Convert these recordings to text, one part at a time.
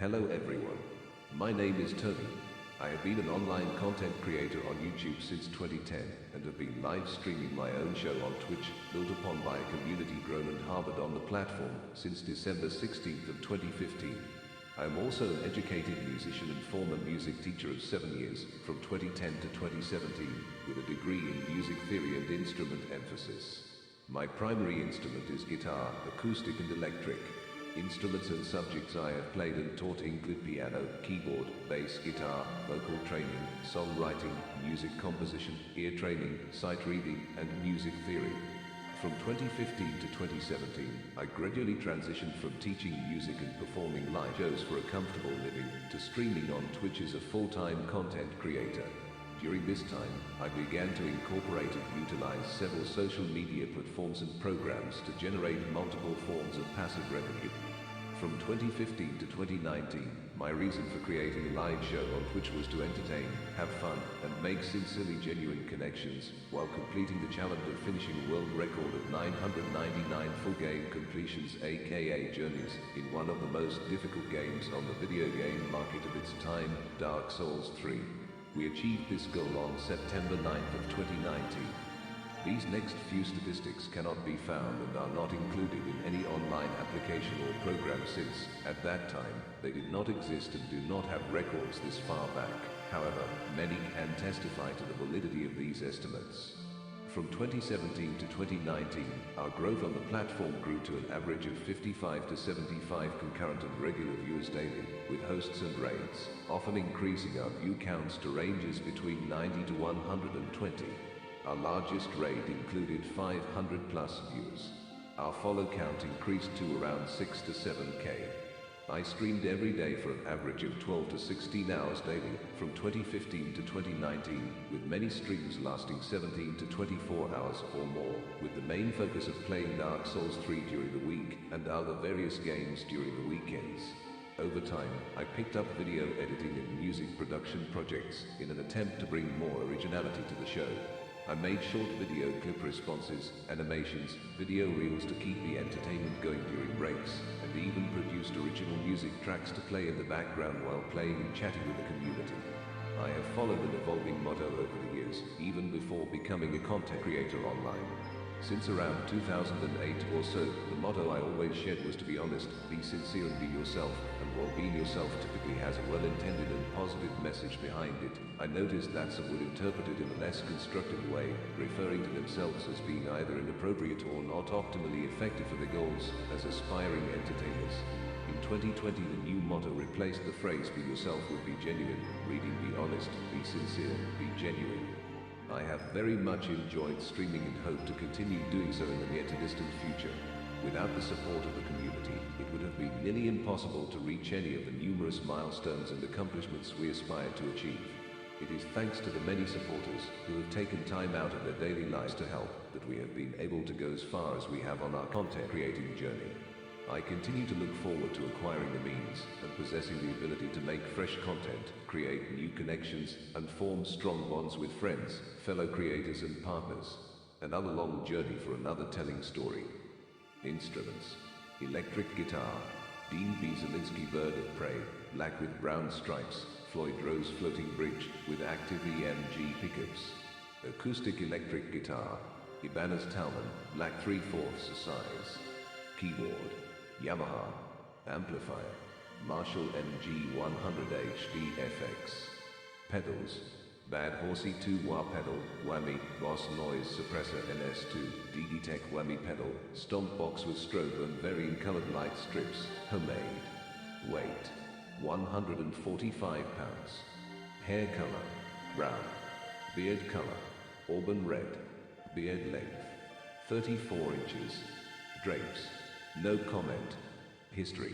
Hello everyone. My name is Tony. I have been an online content creator on YouTube since 2010 and have been live streaming my own show on Twitch, built upon by a community grown and harbored on the platform since December 16th of 2015. I am also an educated musician and former music teacher of 7 years, from 2010 to 2017, with a degree in music theory and instrument emphasis. My primary instrument is guitar, acoustic and electric. Instruments and subjects I have played and taught include piano, keyboard, bass, guitar, vocal training, songwriting, music composition, ear training, sight reading, and music theory. From 2015 to 2017, I gradually transitioned from teaching music and performing live shows for a comfortable living to streaming on Twitch as a full-time content creator. During this time, I began to incorporate and utilize several social media platforms and programs to generate multiple forms of passive revenue. From 2015 to 2019, my reason for creating a live show on Twitch was to entertain, have fun, and make sincerely genuine connections, while completing the challenge of finishing a world record of 999 full game completions, aka journeys, in one of the most difficult games on the video game market of its time, Dark Souls 3. We achieved this goal on September 9th of 2019. These next few statistics cannot be found and are not included in any online application or program since, at that time, they did not exist and do not have records this far back. However, many can testify to the validity of these estimates. From 2017 to 2019, our growth on the platform grew to an average of 55 to 75 concurrent and regular viewers daily, with hosts and raids, often increasing our view counts to ranges between 90 to 120. Our largest raid included 500 plus viewers. Our follow count increased to around 6 to 7K. I streamed every day for an average of 12 to 16 hours daily, from 2015 to 2019, with many streams lasting 17 to 24 hours or more, with the main focus of playing Dark Souls 3 during the week and other various games during the weekends. Over time, I picked up video editing and music production projects in an attempt to bring more originality to the show. I made short video clip responses, animations, video reels to keep the entertainment going during breaks, and even produced original music tracks to play in the background while playing and chatting with the community. I have followed an evolving motto over the years, even before becoming a content creator online. Since around 2008 or so, the motto I always shared was to be honest, be sincere and be yourself, and while being yourself typically has a well-intended and positive message behind it, I noticed that some would interpret it in a less constructive way, referring to themselves as being either inappropriate or not optimally effective for their goals as aspiring entertainers. In 2020, the new motto replaced the phrase be yourself with be genuine, reading be honest, be sincere, be genuine. I have very much enjoyed streaming and hope to continue doing so in the near to distant future. Without the support of the community, it would have been nearly impossible to reach any of the numerous milestones and accomplishments we aspire to achieve. It is thanks to the many supporters who have taken time out of their daily lives to help that we have been able to go as far as we have on our content creating journey. I continue to look forward to acquiring the means and possessing the ability to make fresh content, create new connections, and form strong bonds with friends, fellow creators and partners. Another long journey for another telling story. Instruments: electric guitar, Dean B. Zielinski Bird of Prey, black with brown stripes, Floyd Rose floating bridge with active EMG pickups. Acoustic electric guitar, Ibanez Talman, black 3/4 size. Keyboard, Yamaha. Amplifier, Marshall MG100 HD FX. Pedals, Bad Horsey 2-wah pedal, Whammy, Boss Noise Suppressor NS2, Digitech Whammy pedal, stomp box with strobe and varying colored light strips, homemade. Weight, 145 pounds. Hair color, brown. Beard color, auburn red. Beard length, 34 inches. Drapes, no comment. History,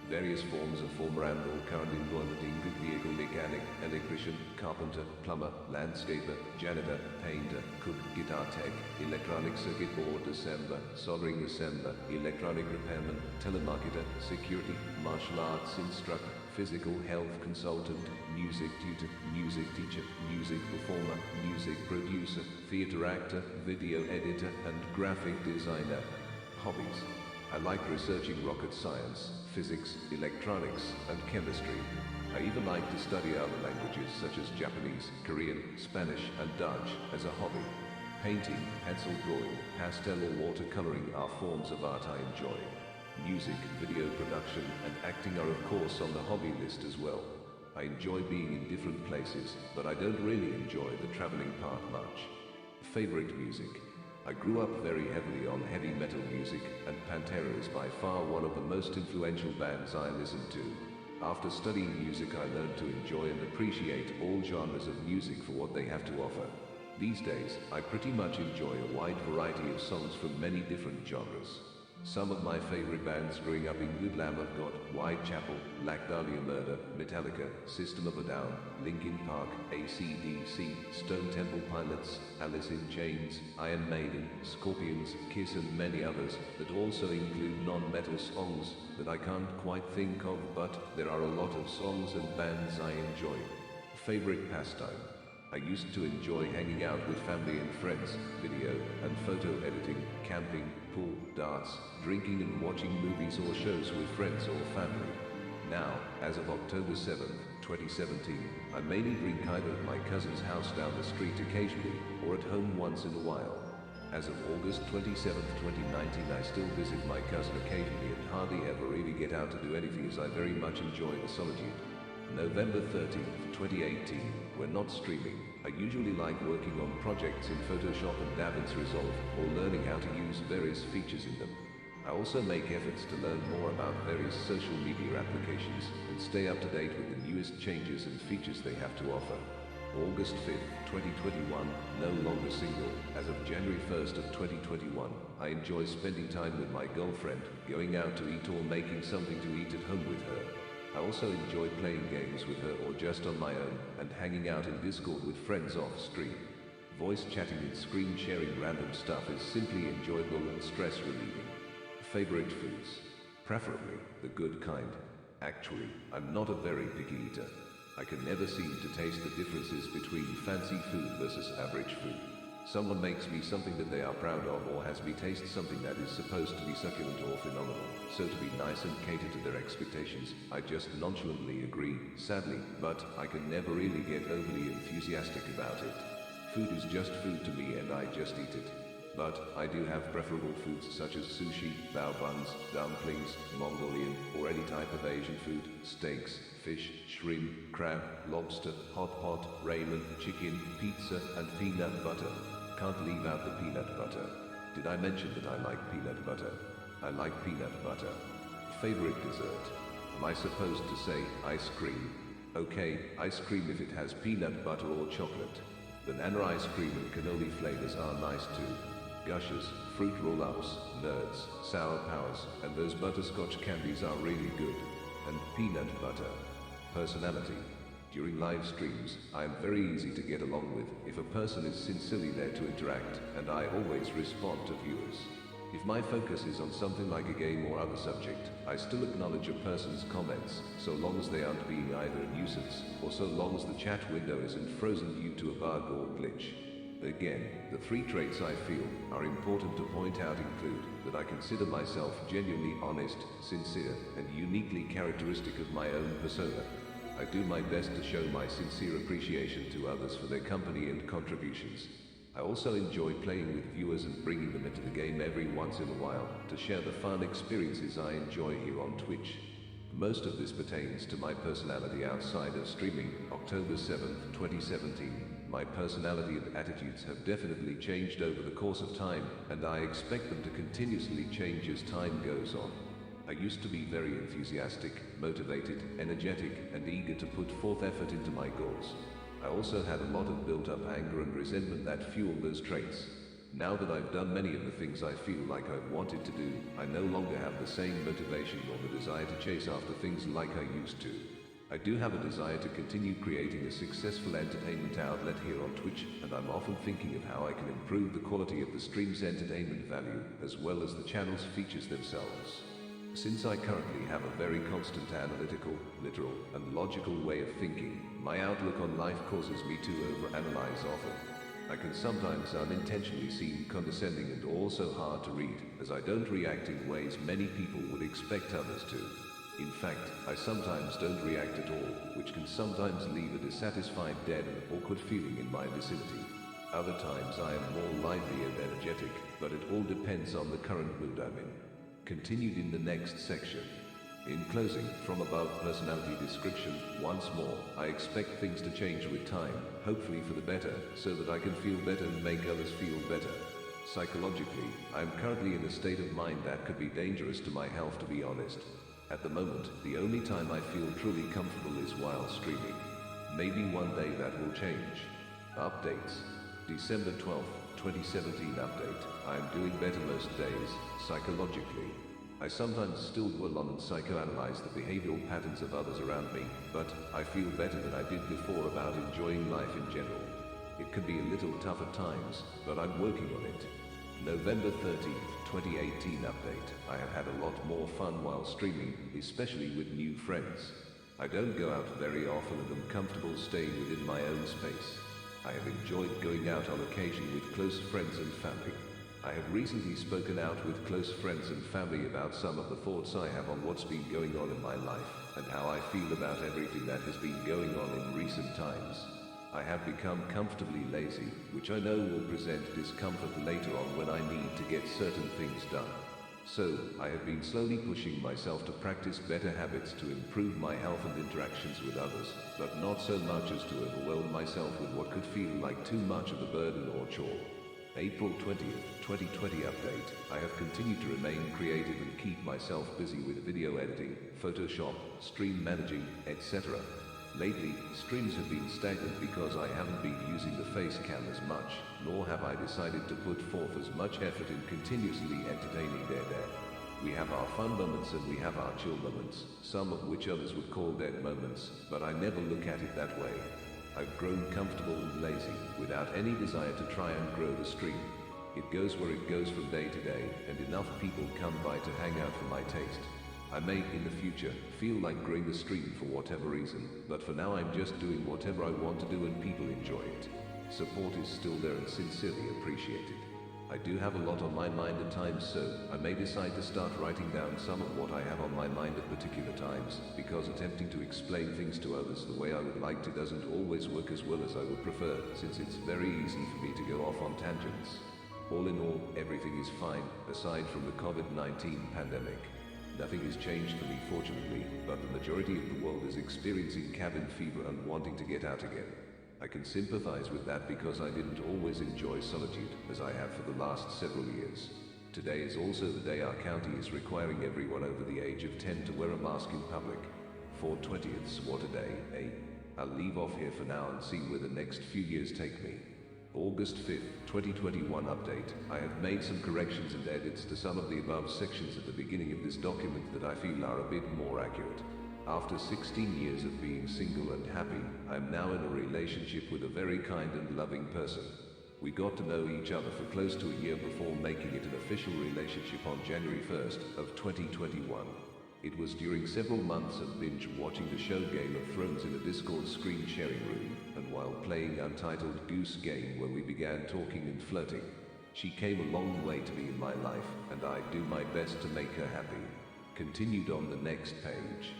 various forms of former and or current employment include vehicle mechanic, electrician, carpenter, plumber, landscaper, janitor, painter, cook, guitar tech, electronic circuit board assembler, soldering assembler, electronic repairman, telemarketer, security, martial arts instructor, physical health consultant, music tutor, music teacher, music performer, music producer, theater actor, video editor, and graphic designer. Hobbies. I like researching rocket science, physics, electronics, and chemistry. I even like to study other languages such as Japanese, Korean, Spanish, and Dutch as a hobby. Painting, pencil drawing, pastel or watercoloring are forms of art I enjoy. Music, video production, and acting are of course on the hobby list as well. I enjoy being in different places, but I don't really enjoy the traveling part much. Favorite music. I grew up very heavily on heavy metal music, and Pantera is by far one of the most influential bands I listen to. After studying music, I learned to enjoy and appreciate all genres of music for what they have to offer. These days, I pretty much enjoy a wide variety of songs from many different genres. Some of my favorite bands growing up include Lamb of God, Whitechapel, Black Dahlia Murder, Metallica, System of a Down, Linkin Park, AC/DC, Stone Temple Pilots, Alice in Chains, Iron Maiden, Scorpions, Kiss and many others that also include non-metal songs that I can't quite think of, but there are a lot of songs and bands I enjoy. Favorite pastime. I used to enjoy hanging out with family and friends, video and photo editing, camping, pool, darts, drinking and watching movies or shows with friends or family. Now, as of October 7th, 2017, I mainly drink either at my cousin's house down the street occasionally, or at home once in a while. As of August 27th, 2019, I still visit my cousin occasionally and hardly ever really get out to do anything as I very much enjoy the solitude. November 13th, 2018, when not streaming, I usually like working on projects in Photoshop and DaVinci Resolve, or learning how to use various features in them. I also make efforts to learn more about various social media applications and stay up to date with the newest changes and features they have to offer. August 5th, 2021, no longer single. As of January 1st of 2021, I enjoy spending time with my girlfriend, going out to eat or making something to eat at home with her. I also enjoy playing games with her or just on my own, and hanging out in Discord with friends off stream. Voice chatting and screen sharing random stuff is simply enjoyable and stress relieving. Favorite foods. Preferably the good kind. Actually, I'm not a very picky eater. I can never seem to taste the differences between fancy food versus average food. Someone makes me something that they are proud of or has me taste something that is supposed to be succulent or phenomenal, so to be nice and cater to their expectations, I just nonchalantly agree, sadly, but I can never really get overly enthusiastic about it. Food is just food to me and I just eat it. But I do have preferable foods such as sushi, bao buns, dumplings, Mongolian, or any type of Asian food, steaks, fish, shrimp, crab, lobster, hot pot, ramen, chicken, pizza, and peanut butter. Can't leave out the peanut butter. Did I mention that I like peanut butter? I like peanut butter. Favorite dessert? Am I supposed to say ice cream? Okay, ice cream if it has peanut butter or chocolate. Banana ice cream and cannoli flavors are nice too. Gushers, fruit roll-ups, nerds, sour powers, and those butterscotch candies are really good. And peanut butter. Personality. During live streams, I am very easy to get along with if a person is sincerely there to interact, and I always respond to viewers. If my focus is on something like a game or other subject, I still acknowledge a person's comments, so long as they aren't being either a nuisance, or so long as the chat window isn't frozen due to a bug or glitch. Again, the three traits I feel are important to point out include that I consider myself genuinely honest, sincere, and uniquely characteristic of my own persona. I do my best to show my sincere appreciation to others for their company and contributions. I also enjoy playing with viewers and bringing them into the game every once in a while to share the fun experiences I enjoy here on Twitch. Most of this pertains to my personality outside of streaming. October 7th, 2017. My personality and attitudes have definitely changed over the course of time, and I expect them to continuously change as time goes on. I used to be very enthusiastic, motivated, energetic, and eager to put forth effort into my goals. I also had a lot of built-up anger and resentment that fueled those traits. Now that I've done many of the things I feel like I've wanted to do, I no longer have the same motivation or the desire to chase after things like I used to. I do have a desire to continue creating a successful entertainment outlet here on Twitch, and I'm often thinking of how I can improve the quality of the stream's entertainment value, as well as the channel's features themselves. Since I currently have a very constant analytical, literal, and logical way of thinking, my outlook on life causes me to overanalyze often. I can sometimes unintentionally seem condescending and also hard to read, as I don't react in ways many people would expect others to. In fact, I sometimes don't react at all, which can sometimes leave a dissatisfied, dead and awkward feeling in my vicinity. Other times I am more lively and energetic, but it all depends on the current mood I'm in. Continued in the next section. In closing, from above personality description, once more, I expect things to change with time, hopefully for the better, so that I can feel better and make others feel better. Psychologically, I am currently in a state of mind that could be dangerous to my health, to be honest. At the moment, the only time I feel truly comfortable is while streaming. Maybe one day that will change. Updates. December 12th, 2017 update. I am doing better most days, psychologically. I sometimes still dwell on and psychoanalyze the behavioral patterns of others around me, but I feel better than I did before about enjoying life in general. It can be a little tough at times, but I'm working on it. November 13th, 2018 update. I have had a lot more fun while streaming, especially with new friends. I don't go out very often and am comfortable staying within my own space. I have enjoyed going out on occasion with close friends and family. I have recently spoken out with close friends and family about some of the thoughts I have on what's been going on in my life, and how I feel about everything that has been going on in recent times. I have become comfortably lazy, which I know will present discomfort later on when I need to get certain things done. So, I have been slowly pushing myself to practice better habits to improve my health and interactions with others, but not so much as to overwhelm myself with what could feel like too much of a burden or chore. April 20th, 2020 update. I have continued to remain creative and keep myself busy with video editing, Photoshop, stream managing, etc. Lately, streams have been stagnant because I haven't been using the face cam as much, nor have I decided to put forth as much effort in continuously entertaining there. We have our fun moments and we have our chill moments, some of which others would call dead moments, but I never look at it that way. I've grown comfortable and lazy, without any desire to try and grow the stream. It goes where it goes from day to day, and enough people come by to hang out for my taste. I may, in the future, feel like growing the stream for whatever reason, but for now I'm just doing whatever I want to do and people enjoy it. Support is still there and sincerely appreciated. I do have a lot on my mind at times, so I may decide to start writing down some of what I have on my mind at particular times, because attempting to explain things to others the way I would like to doesn't always work as well as I would prefer, since it's very easy for me to go off on tangents. All in all, everything is fine, aside from the COVID-19 pandemic. Nothing has changed for me, fortunately, but the majority of the world is experiencing cabin fever and wanting to get out again. I can sympathize with that because I didn't always enjoy solitude, as I have for the last several years. Today is also the day our county is requiring everyone over the age of 10 to wear a mask in public. 4/20ths, what a day, eh? I'll leave off here for now and see where the next few years take me. August 5th, 2021 update. I have made some corrections and edits to some of the above sections at the beginning of this document that I feel are a bit more accurate. After 16 years of being single and happy, I am now in a relationship with a very kind and loving person. We got to know each other for close to a year before making it an official relationship on January 1st of 2021. It was during several months of binge watching the show Game of Thrones in a Discord screen sharing room, and while playing Untitled Goose Game where we began talking and flirting. She came a long way to be in my life, and I do my best to make her happy. Continued on the next page.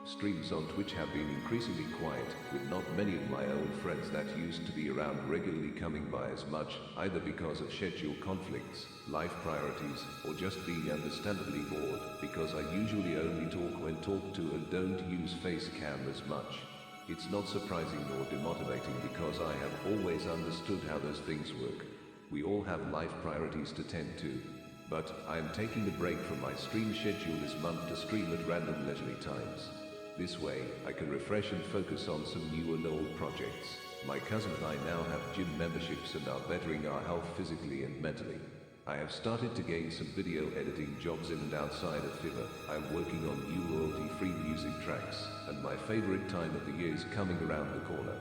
Streams on Twitch have been increasingly quiet, with not many of my own friends that used to be around regularly coming by as much, either because of schedule conflicts, life priorities, or just being understandably bored, because I usually only talk when talked to and don't use face cam as much. It's not surprising nor demotivating because I have always understood how those things work. We all have life priorities to tend to. But I am taking a break from my stream schedule this month to stream at random leisurely times. This way, I can refresh and focus on some new and old projects. My cousin and I now have gym memberships and are bettering our health physically and mentally. I have started to gain some video editing jobs in and outside of Fiverr. I am working on new royalty-free music tracks, and my favorite time of the year is coming around the corner.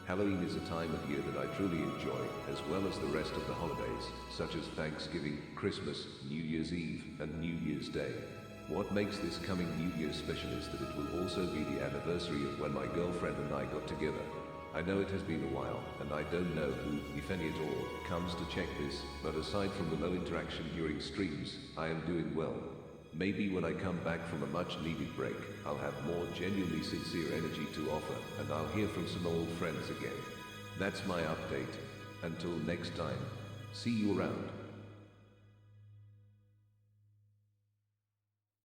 Halloween is a time of year that I truly enjoy, as well as the rest of the holidays, such as Thanksgiving, Christmas, New Year's Eve, and New Year's Day. What makes this coming New Year special is that it will also be the anniversary of when my girlfriend and I got together. I know it has been a while, and I don't know who, if any at all, comes to check this, but aside from the low interaction during streams, I am doing well. Maybe when I come back from a much needed break, I'll have more genuinely sincere energy to offer, and I'll hear from some old friends again. That's my update. Until next time, see you around.